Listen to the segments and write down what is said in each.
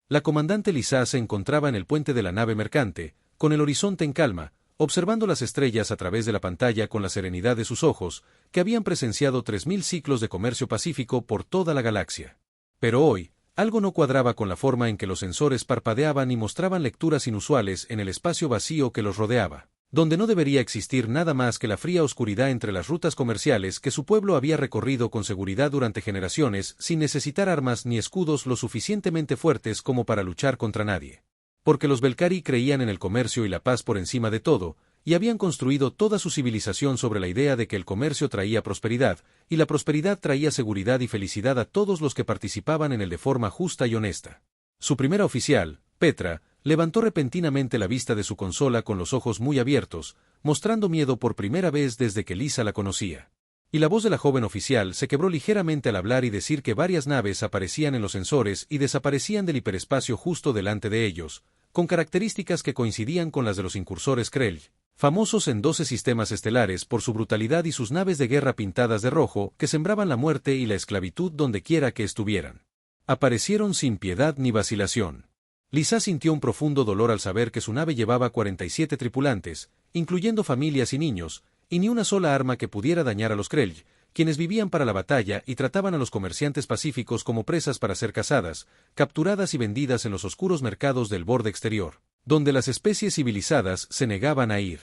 La comandante Lisa se encontraba en el puente de la nave mercante, con el horizonte en calma, observando las estrellas a través de la pantalla con la serenidad de sus ojos, que habían presenciado 3000 ciclos de comercio pacífico por toda la galaxia. Pero hoy, algo no cuadraba con la forma en que los sensores parpadeaban y mostraban lecturas inusuales en el espacio vacío que los rodeaba, donde no debería existir nada más que la fría oscuridad entre las rutas comerciales que su pueblo había recorrido con seguridad durante generaciones sin necesitar armas ni escudos lo suficientemente fuertes como para luchar contra nadie. Porque los Belcari creían en el comercio y la paz por encima de todo, y habían construido toda su civilización sobre la idea de que el comercio traía prosperidad, y la prosperidad traía seguridad y felicidad a todos los que participaban en él de forma justa y honesta. Su primera oficial, Petra, levantó repentinamente la vista de su consola con los ojos muy abiertos, mostrando miedo por primera vez desde que Lisa la conocía. Y la voz de la joven oficial se quebró ligeramente al hablar y decir que varias naves aparecían en los sensores y desaparecían del hiperespacio justo delante de ellos, con características que coincidían con las de los incursores Krell, famosos en 12 sistemas estelares por su brutalidad y sus naves de guerra pintadas de rojo que sembraban la muerte y la esclavitud donde quiera que estuvieran. Aparecieron sin piedad ni vacilación. Lisa sintió un profundo dolor al saber que su nave llevaba 47 tripulantes, incluyendo familias y niños, y ni una sola arma que pudiera dañar a los Krell, quienes vivían para la batalla y trataban a los comerciantes pacíficos como presas para ser cazadas, capturadas y vendidas en los oscuros mercados del borde exterior, donde las especies civilizadas se negaban a ir.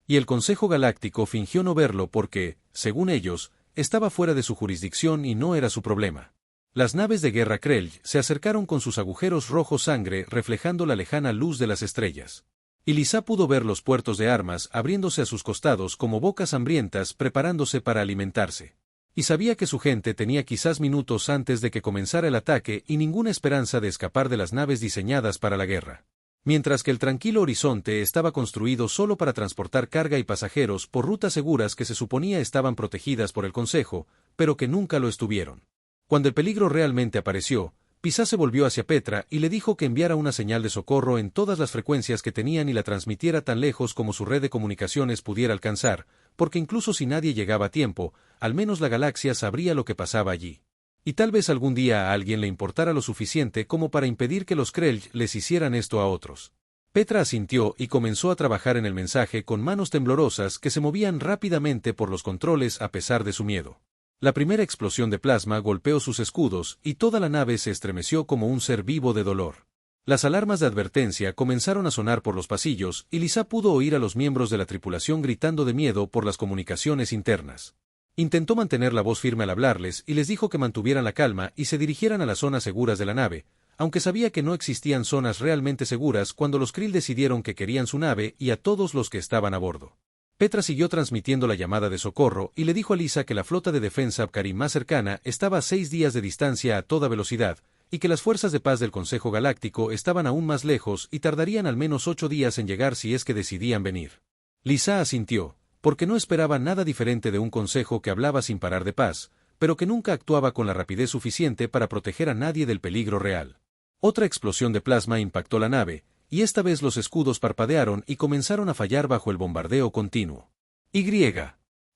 Y el Consejo Galáctico fingió no verlo porque, según ellos, estaba fuera de su jurisdicción y no era su problema. Las naves de guerra Krell se acercaron con sus agujeros rojo sangre reflejando la lejana luz de las estrellas. Y Lisa pudo ver los puertos de armas abriéndose a sus costados como bocas hambrientas preparándose para alimentarse. Y sabía que su gente tenía quizás minutos antes de que comenzara el ataque y ninguna esperanza de escapar de las naves diseñadas para la guerra. Mientras que el tranquilo horizonte estaba construido solo para transportar carga y pasajeros por rutas seguras que se suponía estaban protegidas por el Consejo, pero que nunca lo estuvieron. Cuando el peligro realmente apareció, Pisa se volvió hacia Petra y le dijo que enviara una señal de socorro en todas las frecuencias que tenían y la transmitiera tan lejos como su red de comunicaciones pudiera alcanzar, porque incluso si nadie llegaba a tiempo, al menos la galaxia sabría lo que pasaba allí. Y tal vez algún día a alguien le importara lo suficiente como para impedir que los Krell les hicieran esto a otros. Petra asintió y comenzó a trabajar en el mensaje con manos temblorosas que se movían rápidamente por los controles a pesar de su miedo. La primera explosión de plasma golpeó sus escudos y toda la nave se estremeció como un ser vivo de dolor. Las alarmas de advertencia comenzaron a sonar por los pasillos y Lisa pudo oír a los miembros de la tripulación gritando de miedo por las comunicaciones internas. Intentó mantener la voz firme al hablarles y les dijo que mantuvieran la calma y se dirigieran a las zonas seguras de la nave, aunque sabía que no existían zonas realmente seguras cuando los Krell decidieron que querían su nave y a todos los que estaban a bordo. Petra siguió transmitiendo la llamada de socorro y le dijo a Lisa que la flota de defensa Abkari más cercana estaba a 6 días de distancia a toda velocidad, y que las fuerzas de paz del Consejo Galáctico estaban aún más lejos y tardarían al menos 8 días en llegar si es que decidían venir. Lisa asintió, porque no esperaba nada diferente de un consejo que hablaba sin parar de paz, pero que nunca actuaba con la rapidez suficiente para proteger a nadie del peligro real. Otra explosión de plasma impactó la nave, y esta vez los escudos parpadearon y comenzaron a fallar bajo el bombardeo continuo.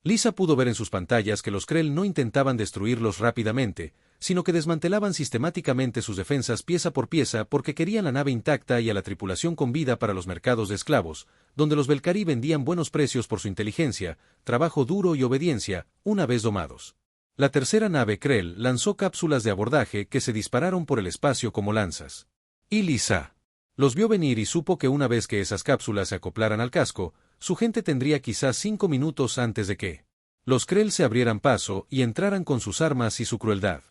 Lisa pudo ver en sus pantallas que los Krell no intentaban destruirlos rápidamente, sino que desmantelaban sistemáticamente sus defensas pieza por pieza porque querían la nave intacta y a la tripulación con vida para los mercados de esclavos, donde los Belcari vendían buenos precios por su inteligencia, trabajo duro y obediencia, una vez domados. La tercera nave Krell lanzó cápsulas de abordaje que se dispararon por el espacio como lanzas. Y Lisa los vio venir y supo que una vez que esas cápsulas se acoplaran al casco, su gente tendría quizás 5 minutos antes de que los Krell se abrieran paso y entraran con sus armas y su crueldad.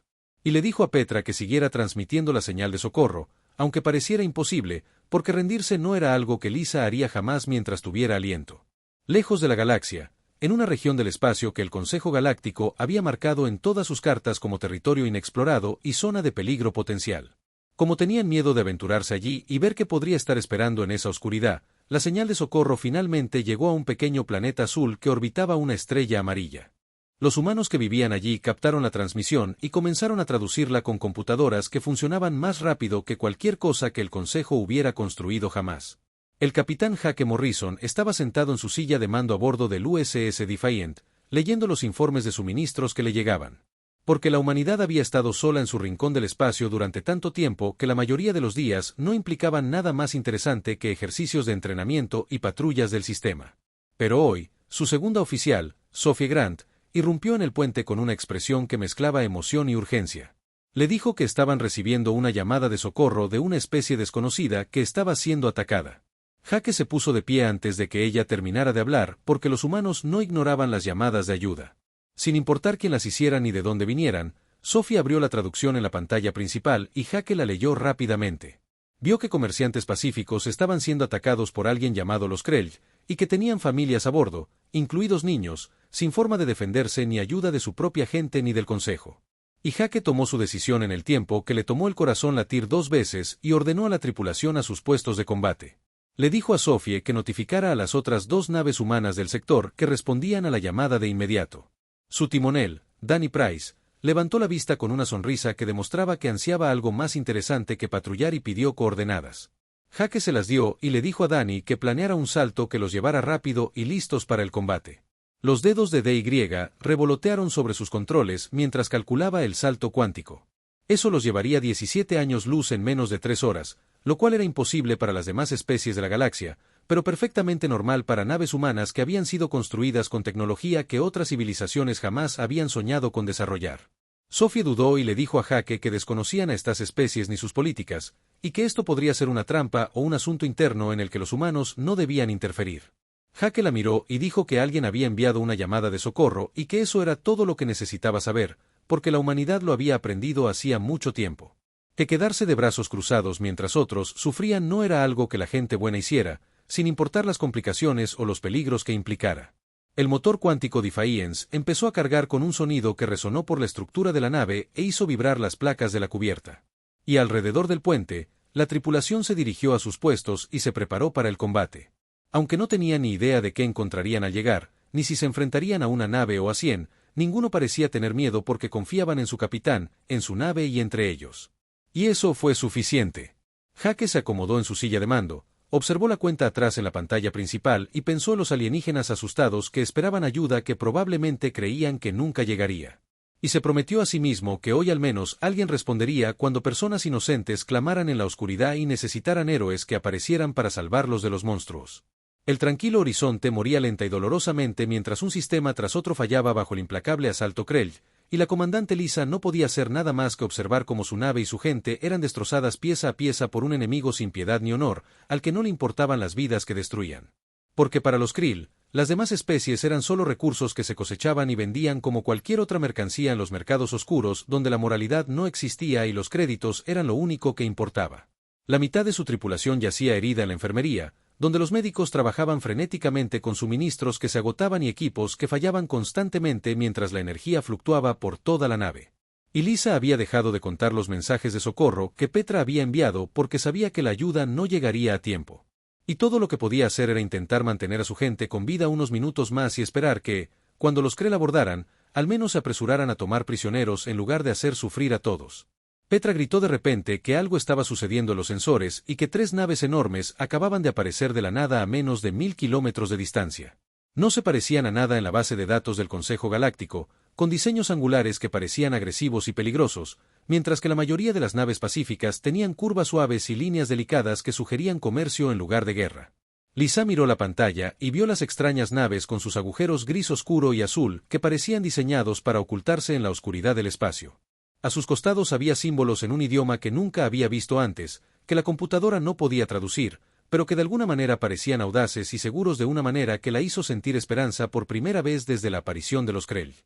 Y le dijo a Petra que siguiera transmitiendo la señal de socorro, aunque pareciera imposible, porque rendirse no era algo que Lisa haría jamás mientras tuviera aliento. Lejos de la galaxia, en una región del espacio que el Consejo Galáctico había marcado en todas sus cartas como territorio inexplorado y zona de peligro potencial. Como tenían miedo de aventurarse allí y ver qué podría estar esperando en esa oscuridad, la señal de socorro finalmente llegó a un pequeño planeta azul que orbitaba una estrella amarilla. Los humanos que vivían allí captaron la transmisión y comenzaron a traducirla con computadoras que funcionaban más rápido que cualquier cosa que el Consejo hubiera construido jamás. El capitán Jake Morrison estaba sentado en su silla de mando a bordo del USS Defiant, leyendo los informes de suministros que le llegaban. Porque la humanidad había estado sola en su rincón del espacio durante tanto tiempo que la mayoría de los días no implicaban nada más interesante que ejercicios de entrenamiento y patrullas del sistema. Pero hoy, su segunda oficial, Sophie Grant, irrumpió en el puente con una expresión que mezclaba emoción y urgencia. Le dijo que estaban recibiendo una llamada de socorro de una especie desconocida que estaba siendo atacada. Jake se puso de pie antes de que ella terminara de hablar porque los humanos no ignoraban las llamadas de ayuda. Sin importar quién las hiciera ni de dónde vinieran, Sophie abrió la traducción en la pantalla principal y Jake la leyó rápidamente. Vio que comerciantes pacíficos estaban siendo atacados por alguien llamado los Krell, y que tenían familias a bordo, incluidos niños, sin forma de defenderse ni ayuda de su propia gente ni del consejo. Y Jake tomó su decisión en el tiempo que le tomó el corazón latir 2 veces y ordenó a la tripulación a sus puestos de combate. Le dijo a Sophie que notificara a las otras 2 naves humanas del sector que respondían a la llamada de inmediato. Su timonel, Danny Price, levantó la vista con una sonrisa que demostraba que ansiaba algo más interesante que patrullar y pidió coordenadas. Jake se las dio y le dijo a Danny que planeara un salto que los llevara rápido y listos para el combate. Los dedos de DY revolotearon sobre sus controles mientras calculaba el salto cuántico. Eso los llevaría 17 años luz en menos de 3 horas, lo cual era imposible para las demás especies de la galaxia, pero perfectamente normal para naves humanas que habían sido construidas con tecnología que otras civilizaciones jamás habían soñado con desarrollar. Sophie dudó y le dijo a Jake que desconocían a estas especies ni sus políticas, y que esto podría ser una trampa o un asunto interno en el que los humanos no debían interferir. Jake la miró y dijo que alguien había enviado una llamada de socorro y que eso era todo lo que necesitaba saber, porque la humanidad lo había aprendido hacía mucho tiempo. Que quedarse de brazos cruzados mientras otros sufrían no era algo que la gente buena hiciera, sin importar las complicaciones o los peligros que implicara. El motor cuántico Defiance empezó a cargar con un sonido que resonó por la estructura de la nave e hizo vibrar las placas de la cubierta. Y alrededor del puente, la tripulación se dirigió a sus puestos y se preparó para el combate. Aunque no tenían ni idea de qué encontrarían al llegar, ni si se enfrentarían a una nave o a 100, ninguno parecía tener miedo porque confiaban en su capitán, en su nave y entre ellos. Y eso fue suficiente. Jake se acomodó en su silla de mando, observó la cuenta atrás en la pantalla principal y pensó en los alienígenas asustados que esperaban ayuda que probablemente creían que nunca llegaría. Y se prometió a sí mismo que hoy al menos alguien respondería cuando personas inocentes clamaran en la oscuridad y necesitaran héroes que aparecieran para salvarlos de los monstruos. El tranquilo horizonte moría lenta y dolorosamente mientras un sistema tras otro fallaba bajo el implacable asalto Krell, y la comandante Lisa no podía hacer nada más que observar cómo su nave y su gente eran destrozadas pieza a pieza por un enemigo sin piedad ni honor, al que no le importaban las vidas que destruían. Porque para los Krill, las demás especies eran solo recursos que se cosechaban y vendían como cualquier otra mercancía en los mercados oscuros donde la moralidad no existía y los créditos eran lo único que importaba. La mitad de su tripulación yacía herida en la enfermería, donde los médicos trabajaban frenéticamente con suministros que se agotaban y equipos que fallaban constantemente mientras la energía fluctuaba por toda la nave. Y Lisa había dejado de contar los mensajes de socorro que Petra había enviado porque sabía que la ayuda no llegaría a tiempo. Y todo lo que podía hacer era intentar mantener a su gente con vida unos minutos más y esperar que, cuando los Krell abordaran, al menos se apresuraran a tomar prisioneros en lugar de hacer sufrir a todos. Petra gritó de repente que algo estaba sucediendo en los sensores y que 3 naves enormes acababan de aparecer de la nada a menos de 1000 kilómetros de distancia. No se parecían a nada en la base de datos del Consejo Galáctico, con diseños angulares que parecían agresivos y peligrosos, mientras que la mayoría de las naves pacíficas tenían curvas suaves y líneas delicadas que sugerían comercio en lugar de guerra. Lisa miró la pantalla y vio las extrañas naves con sus agujeros gris oscuro y azul que parecían diseñados para ocultarse en la oscuridad del espacio. A sus costados había símbolos en un idioma que nunca había visto antes, que la computadora no podía traducir, pero que de alguna manera parecían audaces y seguros de una manera que la hizo sentir esperanza por primera vez desde la aparición de los Krell.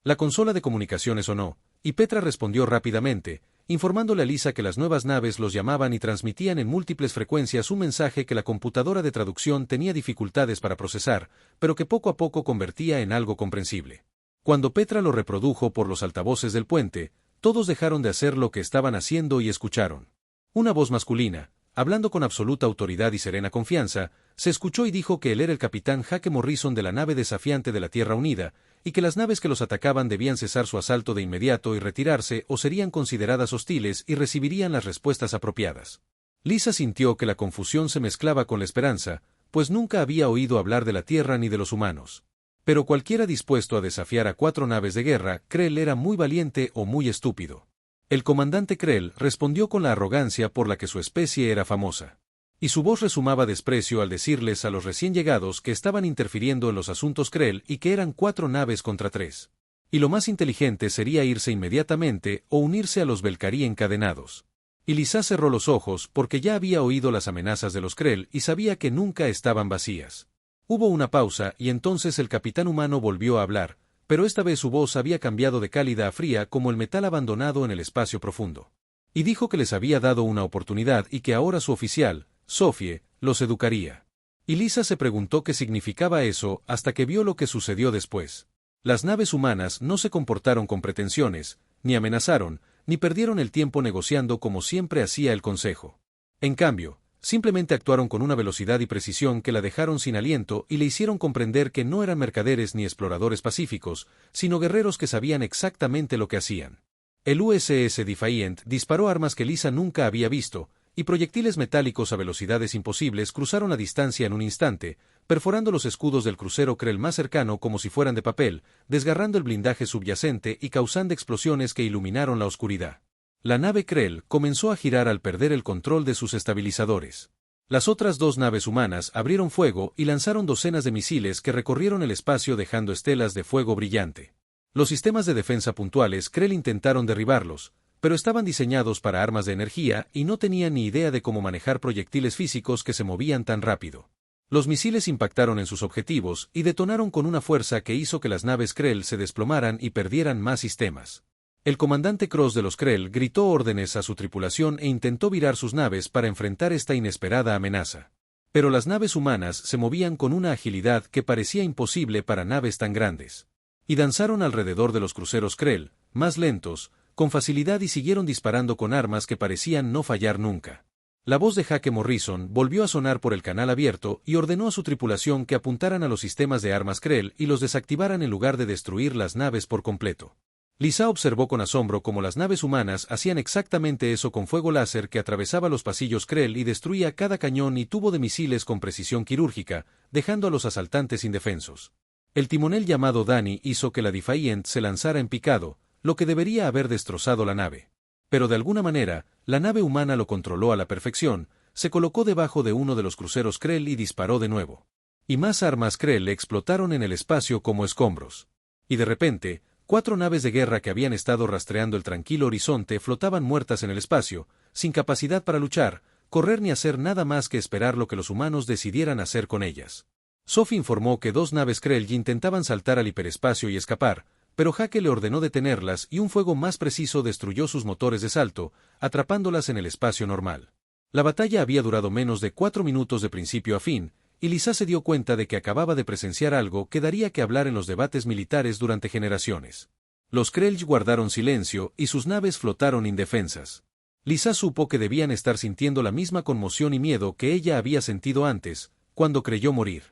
La consola de comunicaciones sonó, y Petra respondió rápidamente, informándole a Lisa que las nuevas naves los llamaban y transmitían en múltiples frecuencias un mensaje que la computadora de traducción tenía dificultades para procesar, pero que poco a poco convertía en algo comprensible. Cuando Petra lo reprodujo por los altavoces del puente, todos dejaron de hacer lo que estaban haciendo y escucharon. Una voz masculina, hablando con absoluta autoridad y serena confianza, se escuchó y dijo que él era el capitán Jake Morrison de la nave desafiante de la Tierra Unida, y que las naves que los atacaban debían cesar su asalto de inmediato y retirarse o serían consideradas hostiles y recibirían las respuestas apropiadas. Lisa sintió que la confusión se mezclaba con la esperanza, pues nunca había oído hablar de la Tierra ni de los humanos. Pero cualquiera dispuesto a desafiar a 4 naves de guerra, Krell era muy valiente o muy estúpido. El comandante Krell respondió con la arrogancia por la que su especie era famosa. Y su voz resumaba desprecio al decirles a los recién llegados que estaban interfiriendo en los asuntos Krell y que eran 4 naves contra 3. Y lo más inteligente sería irse inmediatamente o unirse a los Belcarí encadenados. Y Lisa cerró los ojos porque ya había oído las amenazas de los Krell y sabía que nunca estaban vacías. Hubo una pausa y entonces el capitán humano volvió a hablar, pero esta vez su voz había cambiado de cálida a fría como el metal abandonado en el espacio profundo. Y dijo que les había dado una oportunidad y que ahora su oficial, Sophie, los educaría. Y Lisa se preguntó qué significaba eso hasta que vio lo que sucedió después. Las naves humanas no se comportaron con pretensiones, ni amenazaron, ni perdieron el tiempo negociando como siempre hacía el Consejo. En cambio, simplemente actuaron con una velocidad y precisión que la dejaron sin aliento y le hicieron comprender que no eran mercaderes ni exploradores pacíficos, sino guerreros que sabían exactamente lo que hacían. El USS Defiant disparó armas que Lisa nunca había visto, y proyectiles metálicos a velocidades imposibles cruzaron la distancia en un instante, perforando los escudos del crucero Krell más cercano como si fueran de papel, desgarrando el blindaje subyacente y causando explosiones que iluminaron la oscuridad. La nave Krell comenzó a girar al perder el control de sus estabilizadores. Las otras 2 naves humanas abrieron fuego y lanzaron docenas de misiles que recorrieron el espacio dejando estelas de fuego brillante. Los sistemas de defensa puntuales Krell intentaron derribarlos, pero estaban diseñados para armas de energía y no tenían ni idea de cómo manejar proyectiles físicos que se movían tan rápido. Los misiles impactaron en sus objetivos y detonaron con una fuerza que hizo que las naves Krell se desplomaran y perdieran más sistemas. El comandante Cross de los Krell gritó órdenes a su tripulación e intentó virar sus naves para enfrentar esta inesperada amenaza. Pero las naves humanas se movían con una agilidad que parecía imposible para naves tan grandes. Y danzaron alrededor de los cruceros Krell, más lentos, con facilidad y siguieron disparando con armas que parecían no fallar nunca. La voz de Jake Morrison volvió a sonar por el canal abierto y ordenó a su tripulación que apuntaran a los sistemas de armas Krell y los desactivaran en lugar de destruir las naves por completo. Lisa observó con asombro cómo las naves humanas hacían exactamente eso con fuego láser que atravesaba los pasillos Krell y destruía cada cañón y tubo de misiles con precisión quirúrgica, dejando a los asaltantes indefensos. El timonel llamado Danny hizo que la Defiant se lanzara en picado, lo que debería haber destrozado la nave. Pero de alguna manera, la nave humana lo controló a la perfección, se colocó debajo de uno de los cruceros Krell y disparó de nuevo. Y más armas Krell explotaron en el espacio como escombros. Y de repente, 4 naves de guerra que habían estado rastreando el tranquilo horizonte flotaban muertas en el espacio, sin capacidad para luchar, correr ni hacer nada más que esperar lo que los humanos decidieran hacer con ellas. Sophie informó que 2 naves Krell intentaban saltar al hiperespacio y escapar, pero Jake le ordenó detenerlas y un fuego más preciso destruyó sus motores de salto, atrapándolas en el espacio normal. La batalla había durado menos de 4 minutos de principio a fin, y Lisa se dio cuenta de que acababa de presenciar algo que daría que hablar en los debates militares durante generaciones. Los Krell guardaron silencio y sus naves flotaron indefensas. Lisa supo que debían estar sintiendo la misma conmoción y miedo que ella había sentido antes, cuando creyó morir.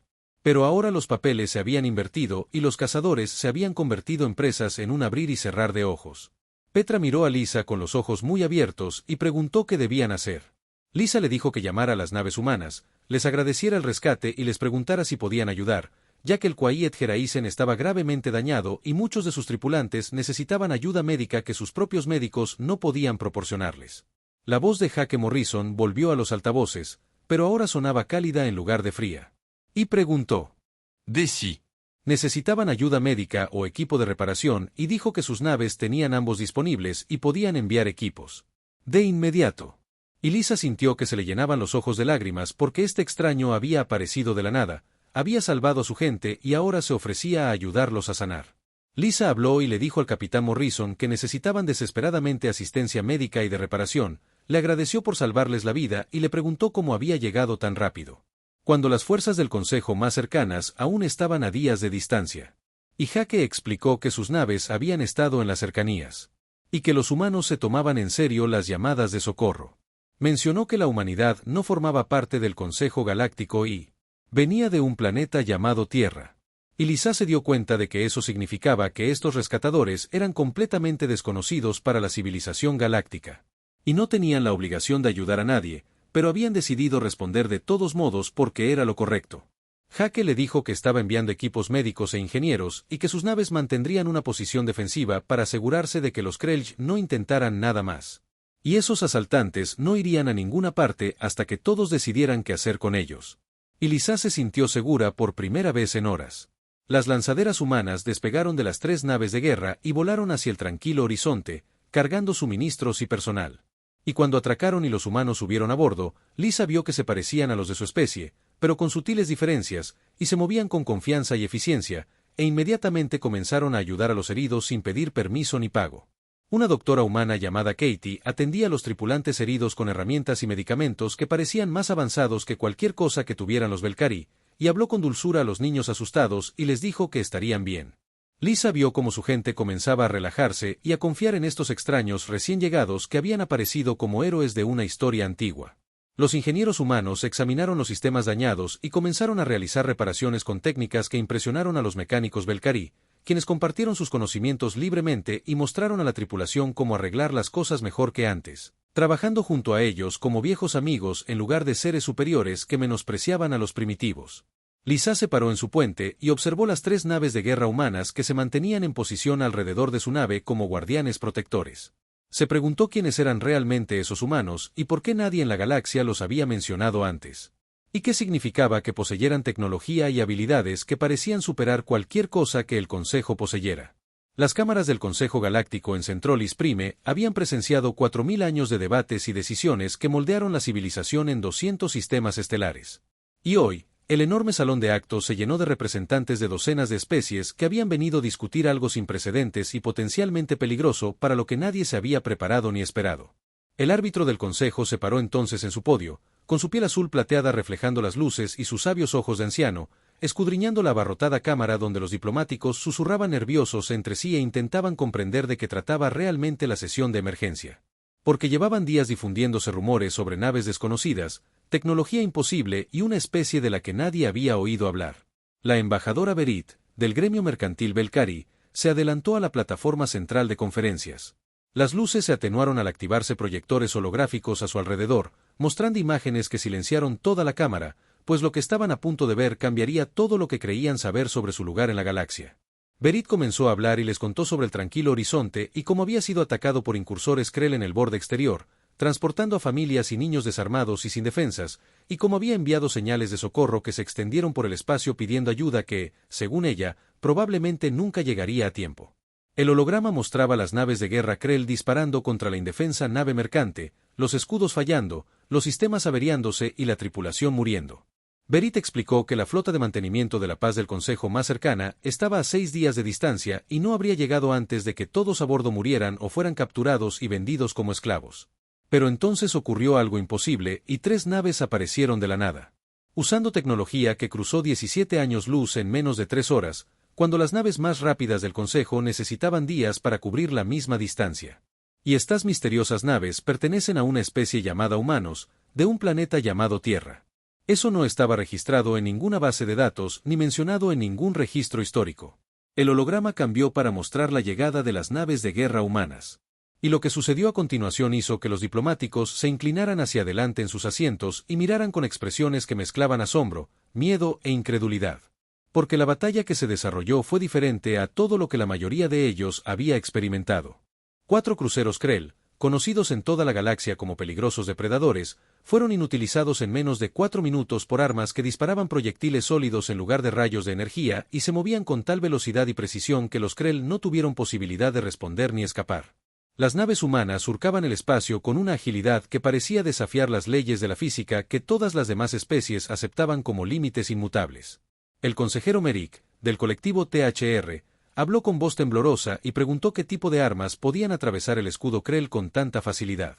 Pero ahora los papeles se habían invertido y los cazadores se habían convertido en presas en un abrir y cerrar de ojos. Petra miró a Lisa con los ojos muy abiertos y preguntó qué debían hacer. Lisa le dijo que llamara a las naves humanas, les agradeciera el rescate y les preguntara si podían ayudar, ya que el Quiet Geraisen estaba gravemente dañado y muchos de sus tripulantes necesitaban ayuda médica que sus propios médicos no podían proporcionarles. La voz de Jake Morrison volvió a los altavoces, pero ahora sonaba cálida en lugar de fría. Y preguntó. Sí. Necesitaban ayuda médica o equipo de reparación y dijo que sus naves tenían ambos disponibles y podían enviar equipos. De inmediato. Y Lisa sintió que se le llenaban los ojos de lágrimas porque este extraño había aparecido de la nada, había salvado a su gente y ahora se ofrecía a ayudarlos a sanar. Lisa habló y le dijo al capitán Morrison que necesitaban desesperadamente asistencia médica y de reparación, le agradeció por salvarles la vida y le preguntó cómo había llegado tan rápido. Cuando las fuerzas del Consejo más cercanas aún estaban a días de distancia. Y Jake explicó que sus naves habían estado en las cercanías. Y que los humanos se tomaban en serio las llamadas de socorro. Mencionó que la humanidad no formaba parte del Consejo Galáctico y venía de un planeta llamado Tierra. Y Lisa se dio cuenta de que eso significaba que estos rescatadores eran completamente desconocidos para la civilización galáctica. Y no tenían la obligación de ayudar a nadie, pero habían decidido responder de todos modos porque era lo correcto. Hake le dijo que estaba enviando equipos médicos e ingenieros y que sus naves mantendrían una posición defensiva para asegurarse de que los Krelj no intentaran nada más. Y esos asaltantes no irían a ninguna parte hasta que todos decidieran qué hacer con ellos. Y Lisa se sintió segura por primera vez en horas. Las lanzaderas humanas despegaron de las 3 naves de guerra y volaron hacia el tranquilo horizonte, cargando suministros y personal. Y cuando atracaron y los humanos subieron a bordo, Lisa vio que se parecían a los de su especie, pero con sutiles diferencias, y se movían con confianza y eficiencia, e inmediatamente comenzaron a ayudar a los heridos sin pedir permiso ni pago. Una doctora humana llamada Katie atendía a los tripulantes heridos con herramientas y medicamentos que parecían más avanzados que cualquier cosa que tuvieran los Belcari, y habló con dulzura a los niños asustados y les dijo que estarían bien. Lisa vio cómo su gente comenzaba a relajarse y a confiar en estos extraños recién llegados que habían aparecido como héroes de una historia antigua. Los ingenieros humanos examinaron los sistemas dañados y comenzaron a realizar reparaciones con técnicas que impresionaron a los mecánicos Belcari, quienes compartieron sus conocimientos libremente y mostraron a la tripulación cómo arreglar las cosas mejor que antes, trabajando junto a ellos como viejos amigos en lugar de seres superiores que menospreciaban a los primitivos. Lisa se paró en su puente y observó las 3 naves de guerra humanas que se mantenían en posición alrededor de su nave como guardianes protectores. Se preguntó quiénes eran realmente esos humanos y por qué nadie en la galaxia los había mencionado antes. Y qué significaba que poseyeran tecnología y habilidades que parecían superar cualquier cosa que el Consejo poseyera. Las cámaras del Consejo Galáctico en Centrolis Prime habían presenciado 4000 años de debates y decisiones que moldearon la civilización en 200 sistemas estelares. Y hoy, el enorme salón de actos se llenó de representantes de docenas de especies que habían venido a discutir algo sin precedentes y potencialmente peligroso para lo que nadie se había preparado ni esperado. El árbitro del consejo se paró entonces en su podio, con su piel azul plateada reflejando las luces y sus sabios ojos de anciano, escudriñando la abarrotada cámara donde los diplomáticos susurraban nerviosos entre sí e intentaban comprender de qué trataba realmente la sesión de emergencia. Porque llevaban días difundiéndose rumores sobre naves desconocidas, tecnología imposible y una especie de la que nadie había oído hablar. La embajadora Berit, del gremio mercantil Belcari, se adelantó a la plataforma central de conferencias. Las luces se atenuaron al activarse proyectores holográficos a su alrededor, mostrando imágenes que silenciaron toda la cámara, pues lo que estaban a punto de ver cambiaría todo lo que creían saber sobre su lugar en la galaxia. Berit comenzó a hablar y les contó sobre el tranquilo horizonte y cómo había sido atacado por incursores Krell en el borde exterior, transportando a familias y niños desarmados y sin defensas, y cómo había enviado señales de socorro que se extendieron por el espacio pidiendo ayuda que, según ella, probablemente nunca llegaría a tiempo. El holograma mostraba las naves de guerra Krell disparando contra la indefensa nave mercante, los escudos fallando, los sistemas averiándose y la tripulación muriendo. Berit explicó que la flota de mantenimiento de la paz del Consejo más cercana estaba a 6 días de distancia y no habría llegado antes de que todos a bordo murieran o fueran capturados y vendidos como esclavos. Pero entonces ocurrió algo imposible y 3 naves aparecieron de la nada. Usando tecnología que cruzó 17 años luz en menos de 3 horas, cuando las naves más rápidas del Consejo necesitaban días para cubrir la misma distancia. Y estas misteriosas naves pertenecen a una especie llamada humanos, de un planeta llamado Tierra. Eso no estaba registrado en ninguna base de datos ni mencionado en ningún registro histórico. El holograma cambió para mostrar la llegada de las naves de guerra humanas. Y lo que sucedió a continuación hizo que los diplomáticos se inclinaran hacia adelante en sus asientos y miraran con expresiones que mezclaban asombro, miedo e incredulidad. Porque la batalla que se desarrolló fue diferente a todo lo que la mayoría de ellos había experimentado. 4 cruceros Krell, conocidos en toda la galaxia como peligrosos depredadores, fueron inutilizados en menos de 4 minutos por armas que disparaban proyectiles sólidos en lugar de rayos de energía y se movían con tal velocidad y precisión que los Krell no tuvieron posibilidad de responder ni escapar. Las naves humanas surcaban el espacio con una agilidad que parecía desafiar las leyes de la física que todas las demás especies aceptaban como límites inmutables. El consejero Merrick, del colectivo THR, habló con voz temblorosa y preguntó qué tipo de armas podían atravesar el escudo Krell con tanta facilidad.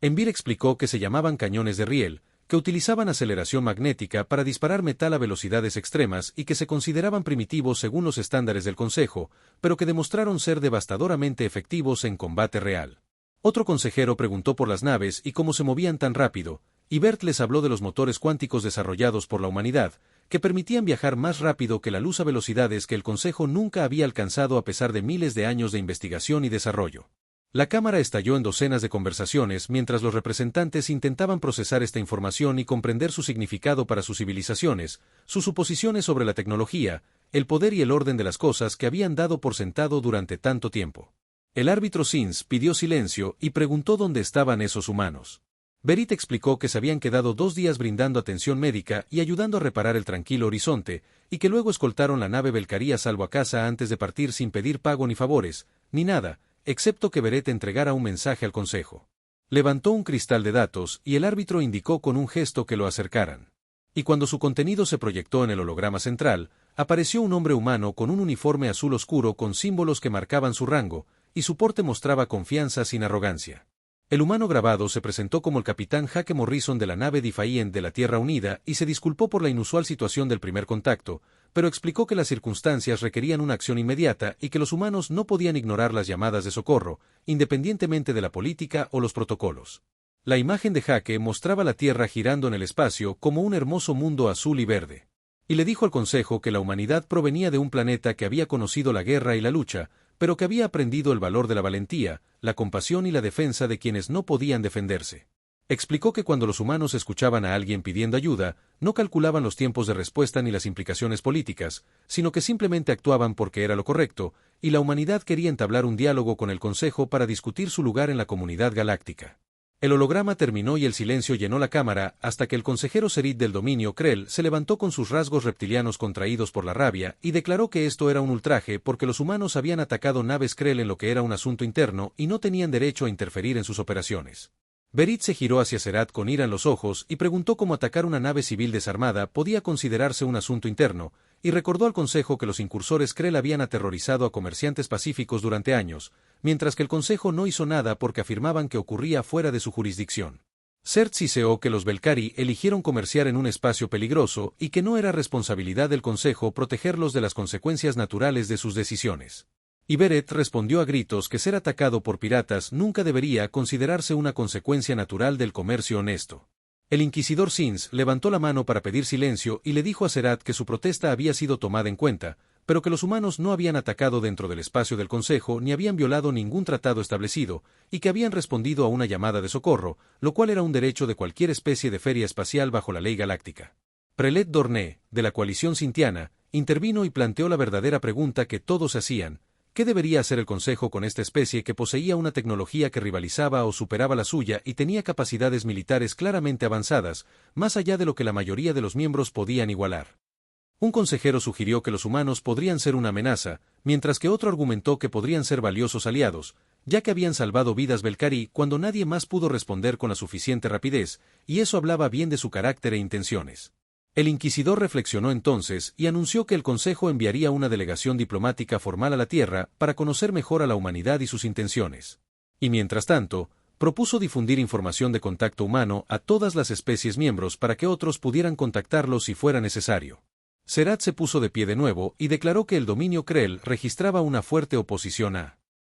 Envir explicó que se llamaban cañones de riel, que utilizaban aceleración magnética para disparar metal a velocidades extremas y que se consideraban primitivos según los estándares del Consejo, pero que demostraron ser devastadoramente efectivos en combate real. Otro consejero preguntó por las naves y cómo se movían tan rápido, y Bert les habló de los motores cuánticos desarrollados por la humanidad, que permitían viajar más rápido que la luz a velocidades que el Consejo nunca había alcanzado a pesar de miles de años de investigación y desarrollo. La cámara estalló en docenas de conversaciones mientras los representantes intentaban procesar esta información y comprender su significado para sus civilizaciones, sus suposiciones sobre la tecnología, el poder y el orden de las cosas que habían dado por sentado durante tanto tiempo. El árbitro Sins pidió silencio y preguntó dónde estaban esos humanos. Berit explicó que se habían quedado 2 días brindando atención médica y ayudando a reparar el tranquilo horizonte, y que luego escoltaron la nave Belcarí a salvo a casa antes de partir sin pedir pago ni favores, ni nada, excepto que Beret entregara un mensaje al consejo. Levantó un cristal de datos y el árbitro indicó con un gesto que lo acercaran. Y cuando su contenido se proyectó en el holograma central, apareció un hombre humano con un uniforme azul oscuro con símbolos que marcaban su rango, y su porte mostraba confianza sin arrogancia. El humano grabado se presentó como el capitán Hake Morrison de la nave Defiant de la Tierra Unida y se disculpó por la inusual situación del primer contacto, pero explicó que las circunstancias requerían una acción inmediata y que los humanos no podían ignorar las llamadas de socorro, independientemente de la política o los protocolos. La imagen de Hake mostraba la Tierra girando en el espacio como un hermoso mundo azul y verde. Y le dijo al Consejo que la humanidad provenía de un planeta que había conocido la guerra y la lucha, pero que había aprendido el valor de la valentía, la compasión y la defensa de quienes no podían defenderse. Explicó que cuando los humanos escuchaban a alguien pidiendo ayuda, no calculaban los tiempos de respuesta ni las implicaciones políticas, sino que simplemente actuaban porque era lo correcto, y la humanidad quería entablar un diálogo con el Consejo para discutir su lugar en la comunidad galáctica. El holograma terminó y el silencio llenó la cámara hasta que el consejero Serit del dominio Krell se levantó con sus rasgos reptilianos contraídos por la rabia y declaró que esto era un ultraje porque los humanos habían atacado naves Krell en lo que era un asunto interno y no tenían derecho a interferir en sus operaciones. Berit se giró hacia Serat con ira en los ojos y preguntó cómo atacar una nave civil desarmada podía considerarse un asunto interno, y recordó al Consejo que los incursores Krell habían aterrorizado a comerciantes pacíficos durante años, mientras que el Consejo no hizo nada porque afirmaban que ocurría fuera de su jurisdicción. Sert siseó que los Belcarí eligieron comerciar en un espacio peligroso y que no era responsabilidad del Consejo protegerlos de las consecuencias naturales de sus decisiones. Y Beret respondió a gritos que ser atacado por piratas nunca debería considerarse una consecuencia natural del comercio honesto. El inquisidor Sins levantó la mano para pedir silencio y le dijo a Serat que su protesta había sido tomada en cuenta, pero que los humanos no habían atacado dentro del espacio del Consejo ni habían violado ningún tratado establecido, y que habían respondido a una llamada de socorro, lo cual era un derecho de cualquier especie de feria espacial bajo la ley galáctica. Prelet Dorné, de la coalición sintiana, intervino y planteó la verdadera pregunta que todos hacían: ¿qué debería hacer el Consejo con esta especie que poseía una tecnología que rivalizaba o superaba la suya y tenía capacidades militares claramente avanzadas, más allá de lo que la mayoría de los miembros podían igualar? Un consejero sugirió que los humanos podrían ser una amenaza, mientras que otro argumentó que podrían ser valiosos aliados, ya que habían salvado vidas Belcarí cuando nadie más pudo responder con la suficiente rapidez, y eso hablaba bien de su carácter e intenciones. El inquisidor reflexionó entonces y anunció que el Consejo enviaría una delegación diplomática formal a la Tierra para conocer mejor a la humanidad y sus intenciones. Y mientras tanto, propuso difundir información de contacto humano a todas las especies miembros para que otros pudieran contactarlos si fuera necesario. Serat se puso de pie de nuevo y declaró que el dominio Krell registraba una fuerte oposición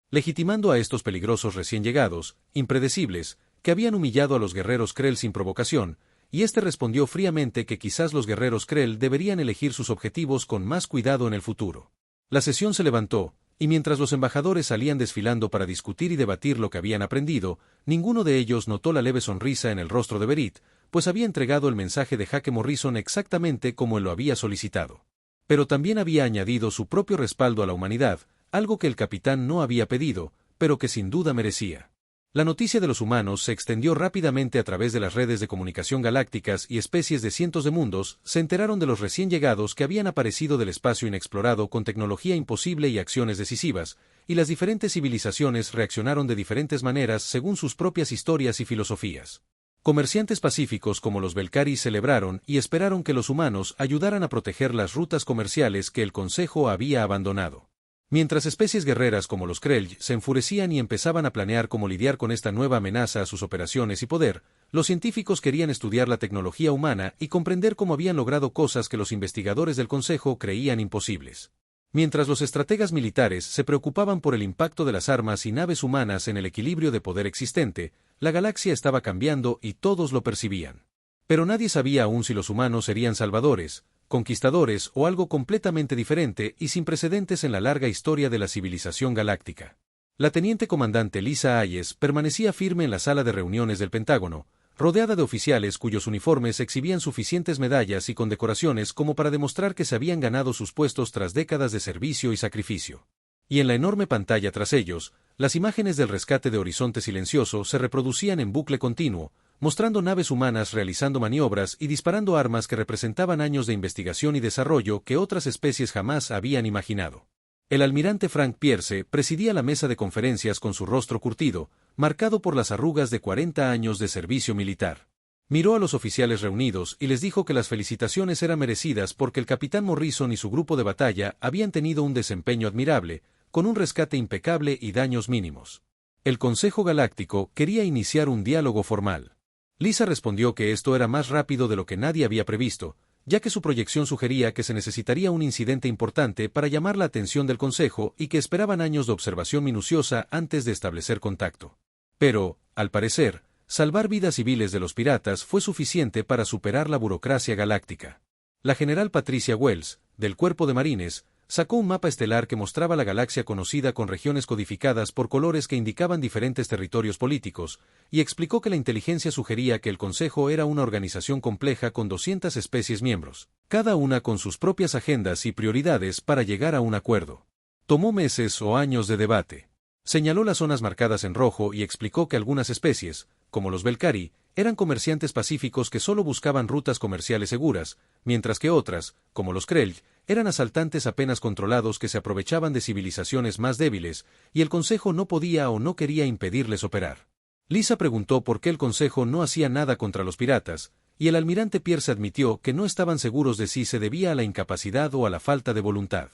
legitimando a estos peligrosos recién llegados, impredecibles, que habían humillado a los guerreros Krell sin provocación, y este respondió fríamente que quizás los guerreros Krell deberían elegir sus objetivos con más cuidado en el futuro. La sesión se levantó, y mientras los embajadores salían desfilando para discutir y debatir lo que habían aprendido, ninguno de ellos notó la leve sonrisa en el rostro de Berit, pues había entregado el mensaje de Hake Morrison exactamente como él lo había solicitado. Pero también había añadido su propio respaldo a la humanidad, algo que el capitán no había pedido, pero que sin duda merecía. La noticia de los humanos se extendió rápidamente a través de las redes de comunicación galácticas y especies de cientos de mundos se enteraron de los recién llegados que habían aparecido del espacio inexplorado con tecnología imposible y acciones decisivas, y las diferentes civilizaciones reaccionaron de diferentes maneras según sus propias historias y filosofías. Comerciantes pacíficos como los Belcarí celebraron y esperaron que los humanos ayudaran a proteger las rutas comerciales que el Consejo había abandonado. Mientras especies guerreras como los Krell se enfurecían y empezaban a planear cómo lidiar con esta nueva amenaza a sus operaciones y poder, los científicos querían estudiar la tecnología humana y comprender cómo habían logrado cosas que los investigadores del Consejo creían imposibles. Mientras los estrategas militares se preocupaban por el impacto de las armas y naves humanas en el equilibrio de poder existente, la galaxia estaba cambiando y todos lo percibían. Pero nadie sabía aún si los humanos serían salvadores, conquistadores o algo completamente diferente y sin precedentes en la larga historia de la civilización galáctica. La teniente comandante Lisa Hayes permanecía firme en la sala de reuniones del Pentágono, rodeada de oficiales cuyos uniformes exhibían suficientes medallas y condecoraciones como para demostrar que se habían ganado sus puestos tras décadas de servicio y sacrificio. Y en la enorme pantalla tras ellos, las imágenes del rescate de Horizonte Silencioso se reproducían en bucle continuo, mostrando naves humanas realizando maniobras y disparando armas que representaban años de investigación y desarrollo que otras especies jamás habían imaginado. El almirante Frank Pierce presidía la mesa de conferencias con su rostro curtido, marcado por las arrugas de 40 años de servicio militar. Miró a los oficiales reunidos y les dijo que las felicitaciones eran merecidas porque el capitán Morrison y su grupo de batalla habían tenido un desempeño admirable, con un rescate impecable y daños mínimos. El Consejo Galáctico quería iniciar un diálogo formal. Lisa respondió que esto era más rápido de lo que nadie había previsto, ya que su proyección sugería que se necesitaría un incidente importante para llamar la atención del Consejo y que esperaban años de observación minuciosa antes de establecer contacto. Pero, al parecer, salvar vidas civiles de los piratas fue suficiente para superar la burocracia galáctica. La general Patricia Wells, del Cuerpo de Marines, sacó un mapa estelar que mostraba la galaxia conocida con regiones codificadas por colores que indicaban diferentes territorios políticos, y explicó que la inteligencia sugería que el Consejo era una organización compleja con 200 especies miembros, cada una con sus propias agendas y prioridades para llegar a un acuerdo. Tomó meses o años de debate. Señaló las zonas marcadas en rojo y explicó que algunas especies, como los Belcari, eran comerciantes pacíficos que solo buscaban rutas comerciales seguras, mientras que otras, como los Krell, eran asaltantes apenas controlados que se aprovechaban de civilizaciones más débiles, y el Consejo no podía o no quería impedirles operar. Lisa preguntó por qué el Consejo no hacía nada contra los piratas, y el almirante Pierce admitió que no estaban seguros de si se debía a la incapacidad o a la falta de voluntad.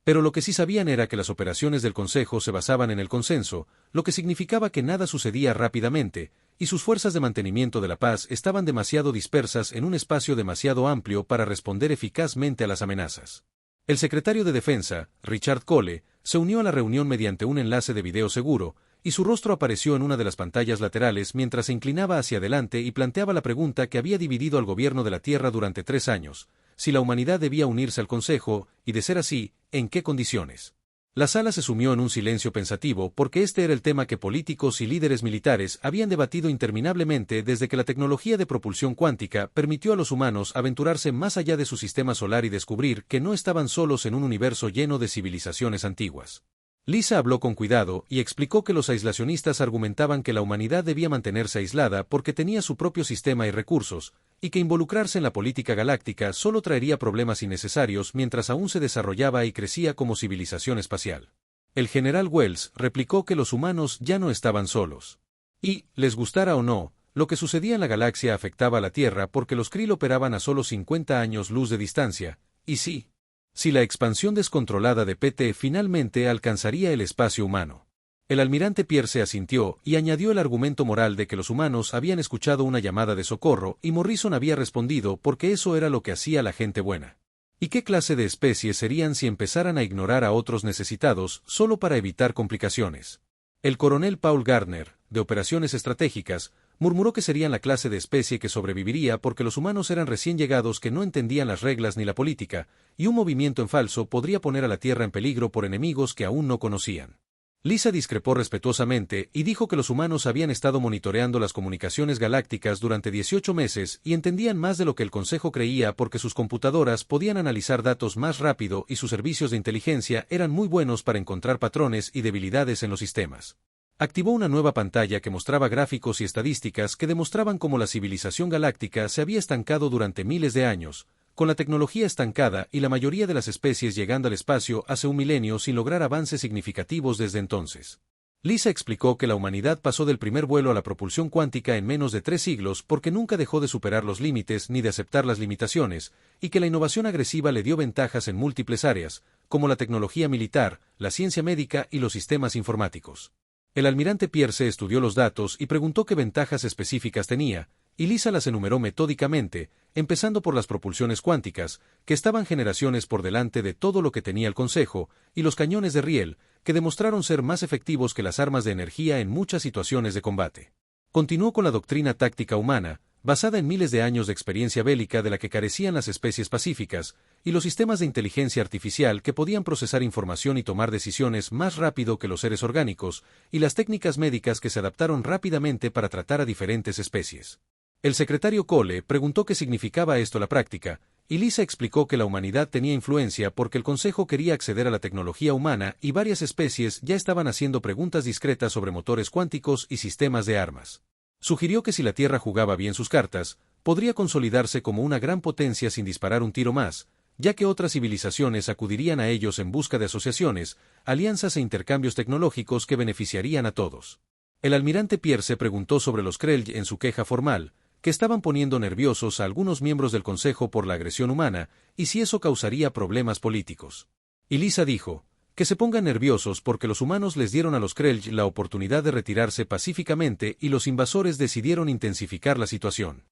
Pero lo que sí sabían era que las operaciones del Consejo se basaban en el consenso, lo que significaba que nada sucedía rápidamente, y sus fuerzas de mantenimiento de la paz estaban demasiado dispersas en un espacio demasiado amplio para responder eficazmente a las amenazas. El secretario de Defensa, Richard Cole, se unió a la reunión mediante un enlace de video seguro, y su rostro apareció en una de las pantallas laterales mientras se inclinaba hacia adelante y planteaba la pregunta que había dividido al gobierno de la Tierra durante 3 años, si la humanidad debía unirse al Consejo, y de ser así, ¿en qué condiciones? La sala se sumió en un silencio pensativo porque este era el tema que políticos y líderes militares habían debatido interminablemente desde que la tecnología de propulsión cuántica permitió a los humanos aventurarse más allá de su sistema solar y descubrir que no estaban solos en un universo lleno de civilizaciones antiguas. Lisa habló con cuidado y explicó que los aislacionistas argumentaban que la humanidad debía mantenerse aislada porque tenía su propio sistema y recursos, y que involucrarse en la política galáctica solo traería problemas innecesarios mientras aún se desarrollaba y crecía como civilización espacial. El general Wells replicó que los humanos ya no estaban solos. Y, les gustara o no, lo que sucedía en la galaxia afectaba a la Tierra porque los Krill operaban a solo 50 años luz de distancia, y sí, si la expansión descontrolada de PT finalmente alcanzaría el espacio humano. El almirante Pierce asintió y añadió el argumento moral de que los humanos habían escuchado una llamada de socorro y Morrison había respondido porque eso era lo que hacía la gente buena. ¿Y qué clase de especies serían si empezaran a ignorar a otros necesitados solo para evitar complicaciones? El coronel Paul Gardner, de Operaciones Estratégicas, murmuró que serían la clase de especie que sobreviviría porque los humanos eran recién llegados que no entendían las reglas ni la política, y un movimiento en falso podría poner a la Tierra en peligro por enemigos que aún no conocían. Lisa discrepó respetuosamente y dijo que los humanos habían estado monitoreando las comunicaciones galácticas durante 18 meses y entendían más de lo que el Consejo creía porque sus computadoras podían analizar datos más rápido y sus servicios de inteligencia eran muy buenos para encontrar patrones y debilidades en los sistemas. Activó una nueva pantalla que mostraba gráficos y estadísticas que demostraban cómo la civilización galáctica se había estancado durante miles de años, con la tecnología estancada y la mayoría de las especies llegando al espacio hace un milenio sin lograr avances significativos desde entonces. Lisa explicó que la humanidad pasó del primer vuelo a la propulsión cuántica en menos de 3 siglos porque nunca dejó de superar los límites ni de aceptar las limitaciones, y que la innovación agresiva le dio ventajas en múltiples áreas, como la tecnología militar, la ciencia médica y los sistemas informáticos. El almirante Pierce estudió los datos y preguntó qué ventajas específicas tenía, y Lisa las enumeró metódicamente, empezando por las propulsiones cuánticas, que estaban generaciones por delante de todo lo que tenía el Consejo, y los cañones de riel, que demostraron ser más efectivos que las armas de energía en muchas situaciones de combate. Continuó con la doctrina táctica humana, basada en miles de años de experiencia bélica de la que carecían las especies pacíficas, y los sistemas de inteligencia artificial que podían procesar información y tomar decisiones más rápido que los seres orgánicos, y las técnicas médicas que se adaptaron rápidamente para tratar a diferentes especies. El secretario Cole preguntó qué significaba esto la práctica, y Lisa explicó que la humanidad tenía influencia porque el Consejo quería acceder a la tecnología humana y varias especies ya estaban haciendo preguntas discretas sobre motores cuánticos y sistemas de armas. Sugirió que si la Tierra jugaba bien sus cartas, podría consolidarse como una gran potencia sin disparar un tiro más, ya que otras civilizaciones acudirían a ellos en busca de asociaciones, alianzas e intercambios tecnológicos que beneficiarían a todos. El almirante Pierce preguntó sobre los Krell en su queja formal, que estaban poniendo nerviosos a algunos miembros del Consejo por la agresión humana, y si eso causaría problemas políticos. Y Lisa dijo, que se pongan nerviosos porque los humanos les dieron a los Krell la oportunidad de retirarse pacíficamente y los invasores decidieron intensificar la situación.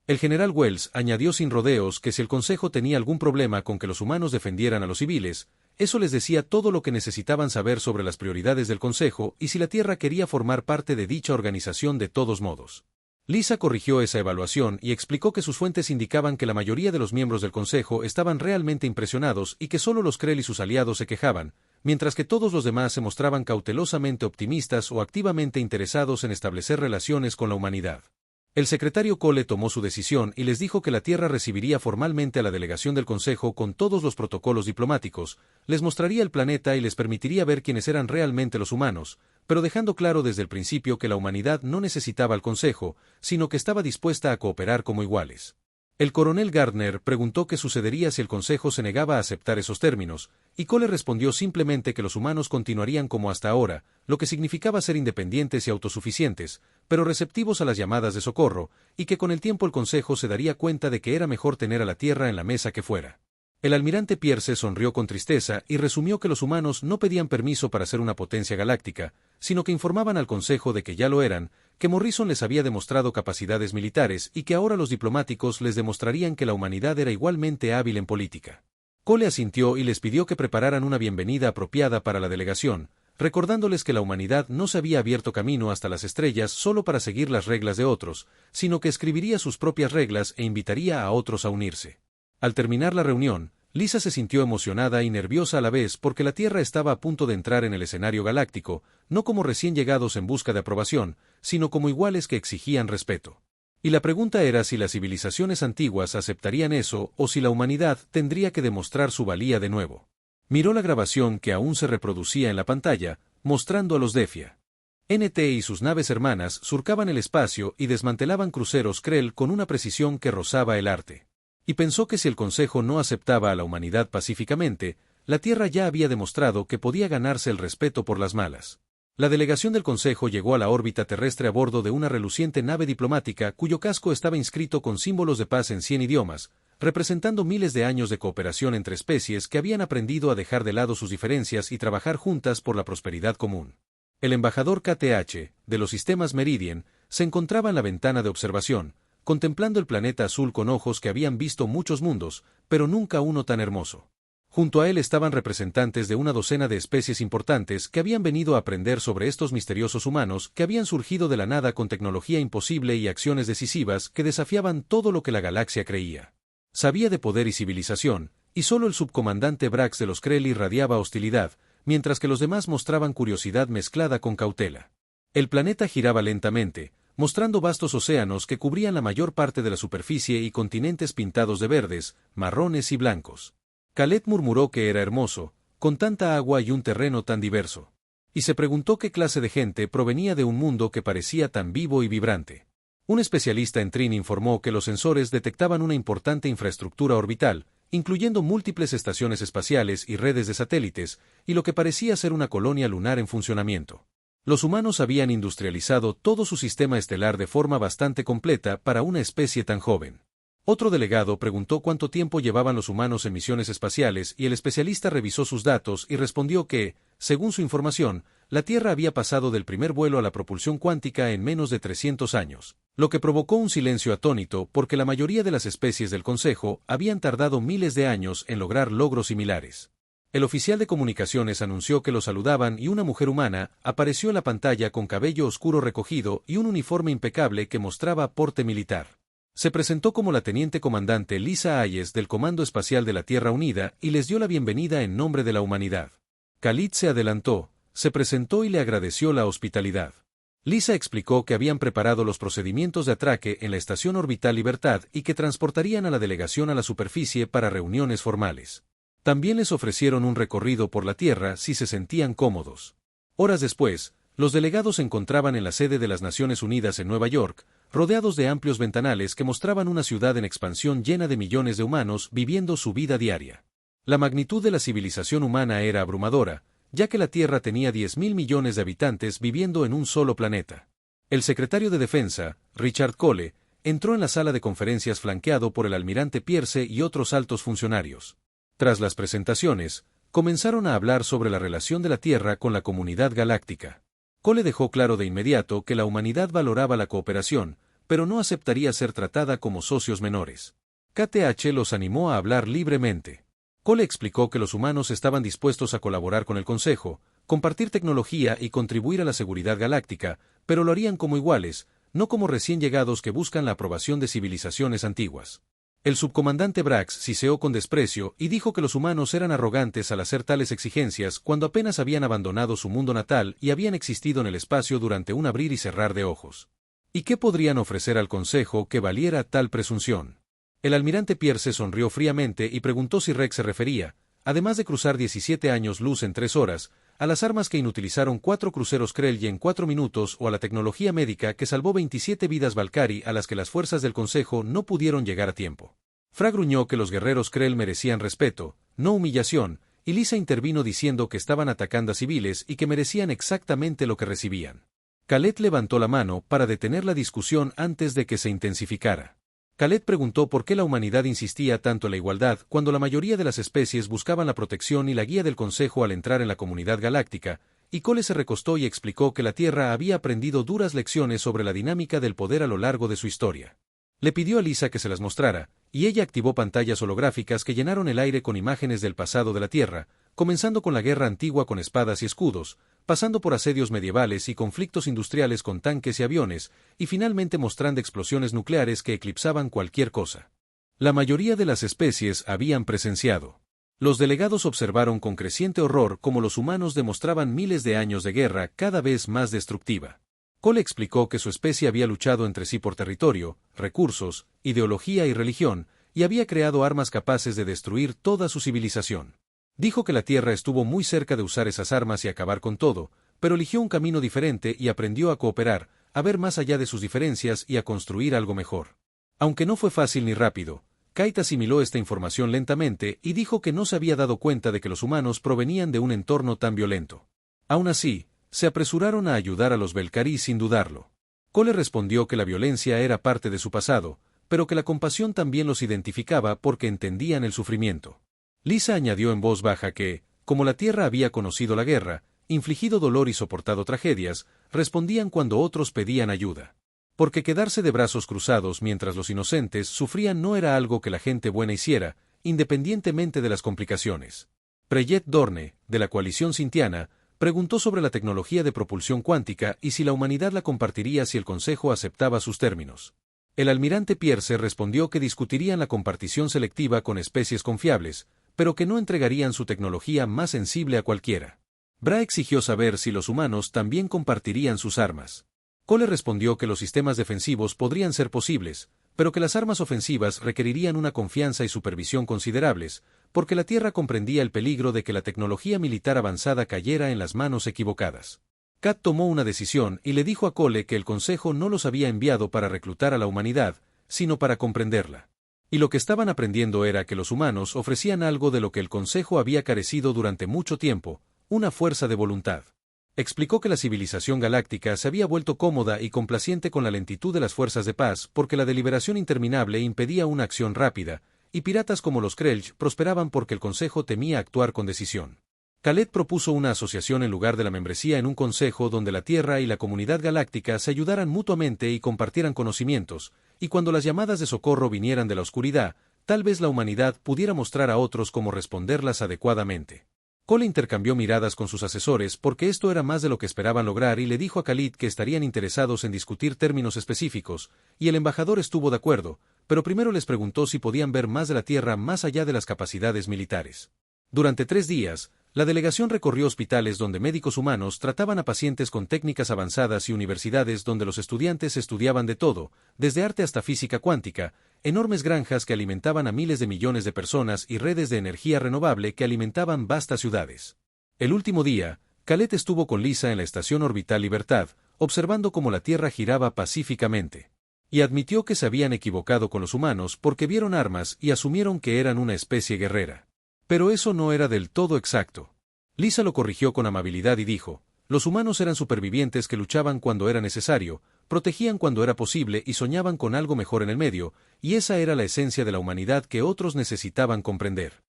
El general Wells añadió sin rodeos que si el Consejo tenía algún problema con que los humanos defendieran a los civiles, eso les decía todo lo que necesitaban saber sobre las prioridades del Consejo y si la Tierra quería formar parte de dicha organización de todos modos. Lisa corrigió esa evaluación y explicó que sus fuentes indicaban que la mayoría de los miembros del Consejo estaban realmente impresionados y que solo los Krell y sus aliados se quejaban, mientras que todos los demás se mostraban cautelosamente optimistas o activamente interesados en establecer relaciones con la humanidad. El secretario Cole tomó su decisión y les dijo que la Tierra recibiría formalmente a la delegación del Consejo con todos los protocolos diplomáticos, les mostraría el planeta y les permitiría ver quiénes eran realmente los humanos, pero dejando claro desde el principio que la humanidad no necesitaba al Consejo, sino que estaba dispuesta a cooperar como iguales. El coronel Gardner preguntó qué sucedería si el Consejo se negaba a aceptar esos términos, y Cole respondió simplemente que los humanos continuarían como hasta ahora, lo que significaba ser independientes y autosuficientes, pero receptivos a las llamadas de socorro, y que con el tiempo el Consejo se daría cuenta de que era mejor tener a la Tierra en la mesa que fuera. El almirante Pierce sonrió con tristeza y resumió que los humanos no pedían permiso para ser una potencia galáctica, sino que informaban al Consejo de que ya lo eran, que Morrison les había demostrado capacidades militares y que ahora los diplomáticos les demostrarían que la humanidad era igualmente hábil en política. Cole asintió y les pidió que prepararan una bienvenida apropiada para la delegación, recordándoles que la humanidad no se había abierto camino hasta las estrellas solo para seguir las reglas de otros, sino que escribiría sus propias reglas e invitaría a otros a unirse. Al terminar la reunión, Lisa se sintió emocionada y nerviosa a la vez porque la Tierra estaba a punto de entrar en el escenario galáctico, no como recién llegados en busca de aprobación, sino como iguales que exigían respeto. Y la pregunta era si las civilizaciones antiguas aceptarían eso o si la humanidad tendría que demostrar su valía de nuevo. Miró la grabación que aún se reproducía en la pantalla, mostrando a los Defia. NT y sus naves hermanas surcaban el espacio y desmantelaban cruceros Krell con una precisión que rozaba el arte. Y pensó que si el Consejo no aceptaba a la humanidad pacíficamente, la Tierra ya había demostrado que podía ganarse el respeto por las malas. La delegación del Consejo llegó a la órbita terrestre a bordo de una reluciente nave diplomática cuyo casco estaba inscrito con símbolos de paz en 100 idiomas, representando miles de años de cooperación entre especies que habían aprendido a dejar de lado sus diferencias y trabajar juntas por la prosperidad común. El embajador KTH, de los sistemas Meridian, se encontraba en la ventana de observación, contemplando el planeta azul con ojos que habían visto muchos mundos, pero nunca uno tan hermoso. Junto a él estaban representantes de una docena de especies importantes que habían venido a aprender sobre estos misteriosos humanos que habían surgido de la nada con tecnología imposible y acciones decisivas que desafiaban todo lo que la galaxia creía. Sabía de poder y civilización, y solo el subcomandante Brax de los Krell irradiaba hostilidad, mientras que los demás mostraban curiosidad mezclada con cautela. El planeta giraba lentamente, mostrando vastos océanos que cubrían la mayor parte de la superficie y continentes pintados de verdes, marrones y blancos. Khaled murmuró que era hermoso, con tanta agua y un terreno tan diverso. Y se preguntó qué clase de gente provenía de un mundo que parecía tan vivo y vibrante. Un especialista en Trin informó que los sensores detectaban una importante infraestructura orbital, incluyendo múltiples estaciones espaciales y redes de satélites, y lo que parecía ser una colonia lunar en funcionamiento. Los humanos habían industrializado todo su sistema estelar de forma bastante completa para una especie tan joven. Otro delegado preguntó cuánto tiempo llevaban los humanos en misiones espaciales y el especialista revisó sus datos y respondió que, según su información, la Tierra había pasado del primer vuelo a la propulsión cuántica en menos de 300 años, lo que provocó un silencio atónito porque la mayoría de las especies del Consejo habían tardado miles de años en lograr logros similares. El oficial de comunicaciones anunció que lo saludaban y una mujer humana apareció en la pantalla con cabello oscuro recogido y un uniforme impecable que mostraba porte militar. Se presentó como la teniente comandante Lisa Hayes del Comando Espacial de la Tierra Unida y les dio la bienvenida en nombre de la humanidad. Khalid se adelantó, se presentó y le agradeció la hospitalidad. Lisa explicó que habían preparado los procedimientos de atraque en la Estación Orbital Libertad y que transportarían a la delegación a la superficie para reuniones formales. También les ofrecieron un recorrido por la Tierra si se sentían cómodos. Horas después, los delegados se encontraban en la sede de las Naciones Unidas en Nueva York, rodeados de amplios ventanales que mostraban una ciudad en expansión llena de millones de humanos viviendo su vida diaria. La magnitud de la civilización humana era abrumadora, ya que la Tierra tenía 10.000 millones de habitantes viviendo en un solo planeta. El secretario de Defensa, Richard Cole, entró en la sala de conferencias flanqueado por el almirante Pierce y otros altos funcionarios. Tras las presentaciones, comenzaron a hablar sobre la relación de la Tierra con la comunidad galáctica. Cole dejó claro de inmediato que la humanidad valoraba la cooperación, pero no aceptaría ser tratada como socios menores. KTH los animó a hablar libremente. Cole explicó que los humanos estaban dispuestos a colaborar con el Consejo, compartir tecnología y contribuir a la seguridad galáctica, pero lo harían como iguales, no como recién llegados que buscan la aprobación de civilizaciones antiguas. El subcomandante Brax siseó con desprecio y dijo que los humanos eran arrogantes al hacer tales exigencias cuando apenas habían abandonado su mundo natal y habían existido en el espacio durante un abrir y cerrar de ojos. ¿Y qué podrían ofrecer al Consejo que valiera tal presunción? El almirante Pierce sonrió fríamente y preguntó si Rex se refería, además de cruzar 17 años luz en 3 horas, a las armas que inutilizaron 4 cruceros Krell en 4 minutos o a la tecnología médica que salvó 27 vidas Valkyrie a las que las fuerzas del Consejo no pudieron llegar a tiempo. Fra gruñó que los guerreros Krell merecían respeto, no humillación, y Lisa intervino diciendo que estaban atacando a civiles y que merecían exactamente lo que recibían. Khaled levantó la mano para detener la discusión antes de que se intensificara. Khaled preguntó por qué la humanidad insistía tanto en la igualdad cuando la mayoría de las especies buscaban la protección y la guía del Consejo al entrar en la comunidad galáctica, y Cole se recostó y explicó que la Tierra había aprendido duras lecciones sobre la dinámica del poder a lo largo de su historia. Le pidió a Lisa que se las mostrara, y ella activó pantallas holográficas que llenaron el aire con imágenes del pasado de la Tierra, comenzando con la guerra antigua con espadas y escudos, pasando por asedios medievales y conflictos industriales con tanques y aviones, y finalmente mostrando explosiones nucleares que eclipsaban cualquier cosa. La mayoría de las especies habían presenciado. Los delegados observaron con creciente horror cómo los humanos demostraban miles de años de guerra cada vez más destructiva. Cole explicó que su especie había luchado entre sí por territorio, recursos, ideología y religión, y había creado armas capaces de destruir toda su civilización. Dijo que la Tierra estuvo muy cerca de usar esas armas y acabar con todo, pero eligió un camino diferente y aprendió a cooperar, a ver más allá de sus diferencias y a construir algo mejor. Aunque no fue fácil ni rápido, Kite asimiló esta información lentamente y dijo que no se había dado cuenta de que los humanos provenían de un entorno tan violento. Aún así, se apresuraron a ayudar a los Valkyrie sin dudarlo. Cole respondió que la violencia era parte de su pasado, pero que la compasión también los identificaba porque entendían el sufrimiento. Lisa añadió en voz baja que, como la Tierra había conocido la guerra, infligido dolor y soportado tragedias, respondían cuando otros pedían ayuda. Porque quedarse de brazos cruzados mientras los inocentes sufrían no era algo que la gente buena hiciera, independientemente de las complicaciones. Preyet Dorne, de la coalición Sintiana, preguntó sobre la tecnología de propulsión cuántica y si la humanidad la compartiría si el Consejo aceptaba sus términos. El almirante Pierce respondió que discutirían la compartición selectiva con especies confiables, pero que no entregarían su tecnología más sensible a cualquiera. Bra exigió saber si los humanos también compartirían sus armas. Cole respondió que los sistemas defensivos podrían ser posibles, pero que las armas ofensivas requerirían una confianza y supervisión considerables, porque la Tierra comprendía el peligro de que la tecnología militar avanzada cayera en las manos equivocadas. Kat tomó una decisión y le dijo a Cole que el Consejo no los había enviado para reclutar a la humanidad, sino para comprenderla. Y lo que estaban aprendiendo era que los humanos ofrecían algo de lo que el Consejo había carecido durante mucho tiempo, una fuerza de voluntad. Explicó que la civilización galáctica se había vuelto cómoda y complaciente con la lentitud de las fuerzas de paz porque la deliberación interminable impedía una acción rápida, y piratas como los Krelch prosperaban porque el Consejo temía actuar con decisión. Khaled propuso una asociación en lugar de la membresía en un consejo donde la Tierra y la comunidad galáctica se ayudaran mutuamente y compartieran conocimientos, y cuando las llamadas de socorro vinieran de la oscuridad, tal vez la humanidad pudiera mostrar a otros cómo responderlas adecuadamente. Cole intercambió miradas con sus asesores porque esto era más de lo que esperaban lograr y le dijo a Khalid que estarían interesados en discutir términos específicos, y el embajador estuvo de acuerdo, pero primero les preguntó si podían ver más de la Tierra más allá de las capacidades militares. Durante 3 días, la delegación recorrió hospitales donde médicos humanos trataban a pacientes con técnicas avanzadas y universidades donde los estudiantes estudiaban de todo, desde arte hasta física cuántica, enormes granjas que alimentaban a miles de millones de personas y redes de energía renovable que alimentaban vastas ciudades. El último día, Khaled estuvo con Lisa en la estación orbital Libertad, observando cómo la Tierra giraba pacíficamente. Y admitió que se habían equivocado con los humanos porque vieron armas y asumieron que eran una especie guerrera. Pero eso no era del todo exacto. Lisa lo corrigió con amabilidad y dijo, los humanos eran supervivientes que luchaban cuando era necesario, protegían cuando era posible y soñaban con algo mejor en el medio, y esa era la esencia de la humanidad que otros necesitaban comprender.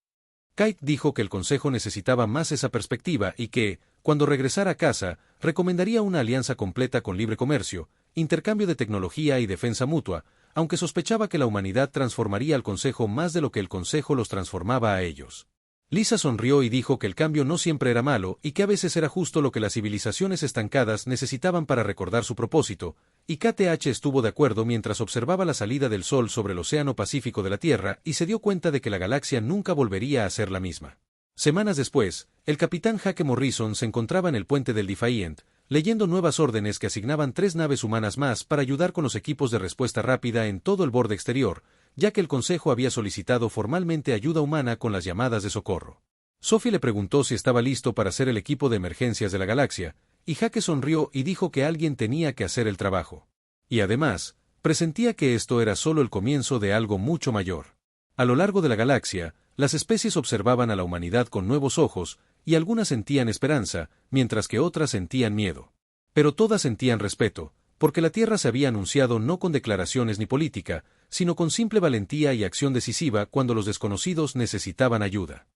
Kate dijo que el Consejo necesitaba más esa perspectiva y que, cuando regresara a casa, recomendaría una alianza completa con libre comercio, intercambio de tecnología y defensa mutua, aunque sospechaba que la humanidad transformaría al Consejo más de lo que el Consejo los transformaba a ellos. Lisa sonrió y dijo que el cambio no siempre era malo y que a veces era justo lo que las civilizaciones estancadas necesitaban para recordar su propósito, y KTH estuvo de acuerdo mientras observaba la salida del Sol sobre el Océano Pacífico de la Tierra y se dio cuenta de que la galaxia nunca volvería a ser la misma. Semanas después, el capitán Hake Morrison se encontraba en el puente del Defiant, leyendo nuevas órdenes que asignaban 3 naves humanas más para ayudar con los equipos de respuesta rápida en todo el borde exterior, ya que el Consejo había solicitado formalmente ayuda humana con las llamadas de socorro. Sophie le preguntó si estaba listo para ser el equipo de emergencias de la galaxia, y Hake sonrió y dijo que alguien tenía que hacer el trabajo. Y además, presentía que esto era solo el comienzo de algo mucho mayor. A lo largo de la galaxia, las especies observaban a la humanidad con nuevos ojos, y algunas sentían esperanza, mientras que otras sentían miedo. Pero todas sentían respeto, porque la Tierra se había anunciado no con declaraciones ni política, sino con simple valentía y acción decisiva cuando los desconocidos necesitaban ayuda.